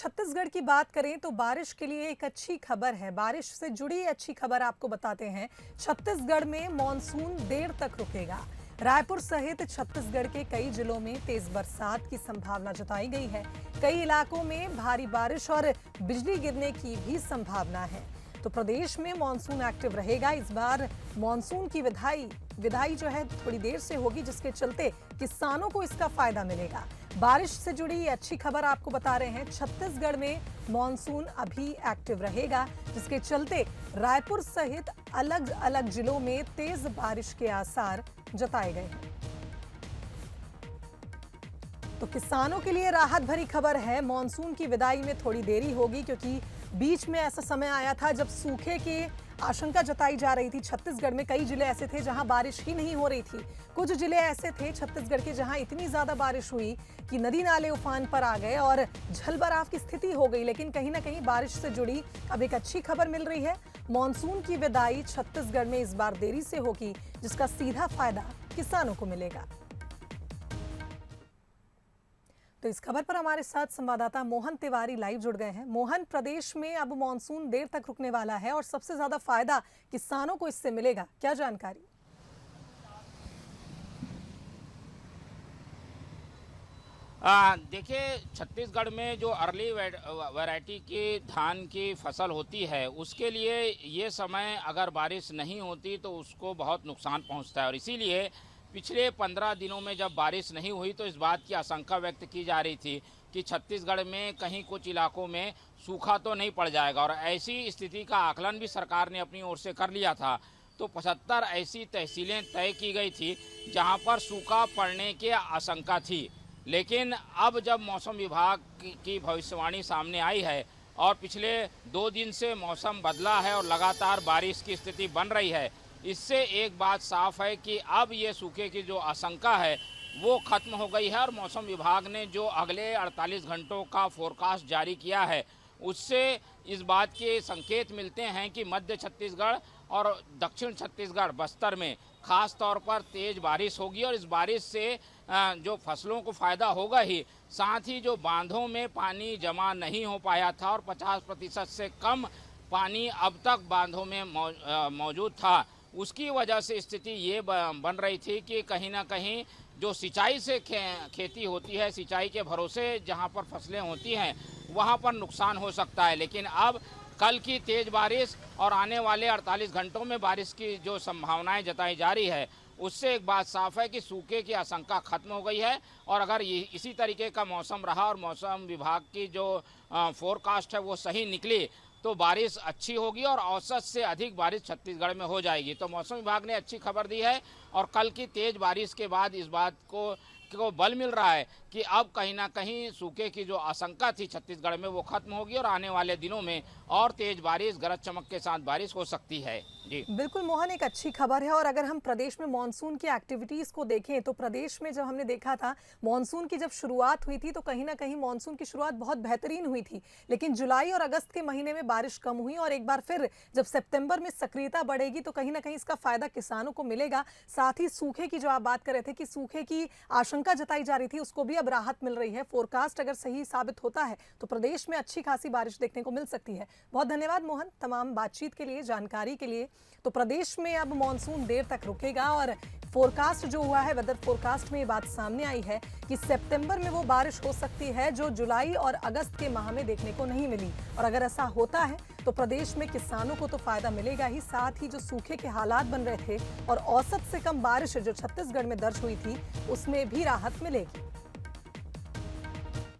छत्तीसगढ़ की बात करें तो बारिश के लिए एक अच्छी खबर है। बारिश से जुड़ी अच्छी खबर आपको बताते हैं। छत्तीसगढ़ में मॉनसून देर तक रुकेगा। रायपुर सहित छत्तीसगढ़ के कई जिलों में तेज बरसात की संभावना जताई गई है। कई इलाकों में भारी बारिश और बिजली गिरने की भी संभावना है। तो प्रदेश में मॉनसून एक्टिव रहेगा। इस बार मॉनसून की विदाई जो है थोड़ी देर से होगी, जिसके चलते किसानों को इसका फायदा मिलेगा। बारिश से जुड़ी अच्छी खबर आपको बता रहे हैं। छत्तीसगढ़ में मॉनसून अभी एक्टिव रहेगा, जिसके चलते रायपुर सहित अलग अलग जिलों में तेज बारिश के आसार जताए गए हैं। तो किसानों के लिए राहत भरी खबर है। मॉनसून की विदाई में थोड़ी देरी होगी, क्योंकि बीच में ऐसा समय आया था जब सूखे की आशंका जताई जा रही थी। छत्तीसगढ़ में कई जिले ऐसे थे जहां बारिश ही नहीं हो रही थी। कुछ जिले ऐसे थे छत्तीसगढ़ के जहां इतनी ज्यादा बारिश हुई कि नदी नाले उफान पर आ गए और जलभराव की स्थिति हो गई। लेकिन कहीं ना कहीं बारिश से जुड़ी अब एक अच्छी खबर मिल रही है। मॉनसून की विदाई छत्तीसगढ़ में इस बार देरी से होगी, जिसका सीधा फायदा किसानों को मिलेगा। तो इस खबर पर हमारे साथ संवाददाता मोहन तिवारी लाइव जुड़ गए हैं। मोहन, प्रदेश में अब मॉनसून देर तक रुकने वाला है और सबसे ज्यादा फायदा किसानों को इससे मिलेगा, क्या जानकारी? देखिए, छत्तीसगढ़ में जो अर्ली वैरायटी की धान की फसल होती है, उसके लिए ये समय अगर बारिश नहीं होती तो उसको बहुत नुकसान पहुंचता है। और इसीलिए पिछले 15 दिनों में जब बारिश नहीं हुई तो इस बात की आशंका व्यक्त की जा रही थी कि छत्तीसगढ़ में कहीं कुछ इलाकों में सूखा तो नहीं पड़ जाएगा। और ऐसी स्थिति का आकलन भी सरकार ने अपनी ओर से कर लिया था। तो 75 ऐसी तहसीलें तय की गई थी जहां पर सूखा पड़ने की आशंका थी। लेकिन अब जब मौसम विभाग की भविष्यवाणी सामने आई है और पिछले 2 दिन से मौसम बदला है और लगातार बारिश की स्थिति बन रही है, इससे एक बात साफ है कि अब ये सूखे की जो आशंका है वो खत्म हो गई है। और मौसम विभाग ने जो अगले 48 घंटों का फोरकास्ट जारी किया है, उससे इस बात के संकेत मिलते हैं कि मध्य छत्तीसगढ़ और दक्षिण छत्तीसगढ़ बस्तर में खास तौर पर तेज बारिश होगी। और इस बारिश से जो फसलों को फ़ायदा होगा ही, साथ ही जो बांधों में पानी जमा नहीं हो पाया था और 50% से कम पानी अब तक बांधों में मौजूद था, उसकी वजह से स्थिति ये बन रही थी कि कहीं ना कहीं जो सिंचाई से खेती होती है, सिंचाई के भरोसे जहां पर फसलें होती हैं, वहां पर नुकसान हो सकता है। लेकिन अब कल की तेज़ बारिश और आने वाले 48 घंटों में बारिश की जो संभावनाएं जताई जा रही है, उससे एक बात साफ है कि सूखे की आशंका खत्म हो गई है। और अगर इसी तरीके का मौसम रहा और मौसम विभाग की जो फोरकास्ट है वो सही निकली तो बारिश अच्छी होगी और औसत से अधिक बारिश छत्तीसगढ़ में हो जाएगी। तो मौसम विभाग ने अच्छी खबर दी है और कल की तेज़ बारिश के बाद इस बात को बल मिल रहा है कि अब कहीं ना कहीं सूखे की जो आशंका थी छत्तीसगढ़ में वो खत्म होगी और आने वाले दिनों में और तेज बारिश, गरज चमक के साथ बारिश हो सकती है। जी बिल्कुल मोहन, एक अच्छी खबर है। और अगर हम प्रदेश में मॉनसून की एक्टिविटीज को देखें तो प्रदेश में जब हमने देखा था मॉनसून की जब शुरुआत हुई थी तो कहीं ना कहीं मॉनसून की शुरुआत बहुत बेहतरीन हुई थी। लेकिन जुलाई और अगस्त के महीने में बारिश कम हुई और एक बार फिर जब सितंबर में सक्रियता बढ़ेगी तो कहीं ना कहीं इसका फायदा किसानों को मिलेगा। साथ ही सूखे की जो आप बात कर रहे थे कि सूखे की आशंका जताई जा रही थी, उसको भी अब राहत मिल रही है। फोरकास्ट अगर सही साबित होता है तो प्रदेश में अच्छी खासी बारिश देखने को मिल सकती है। बहुत धन्यवाद मोहन तमाम बातचीत के लिए, जानकारी के लिए। तो प्रदेश में अब मॉनसून देर तक रुकेगा और फोरकास्ट जो हुआ है, वेदर फोरकास्ट में ये बात सामने आई है कि सितंबर में वो बारिश हो सकती है जो जुलाई और अगस्त के माह में देखने को नहीं मिली। और अगर ऐसा होता है तो प्रदेश में किसानों को तो फायदा मिलेगा ही, साथ ही जो सूखे के हालात बन रहे थे और औसत से कम बारिश जो छत्तीसगढ़ में दर्ज हुई थी, उसमें भी राहत मिलेगी।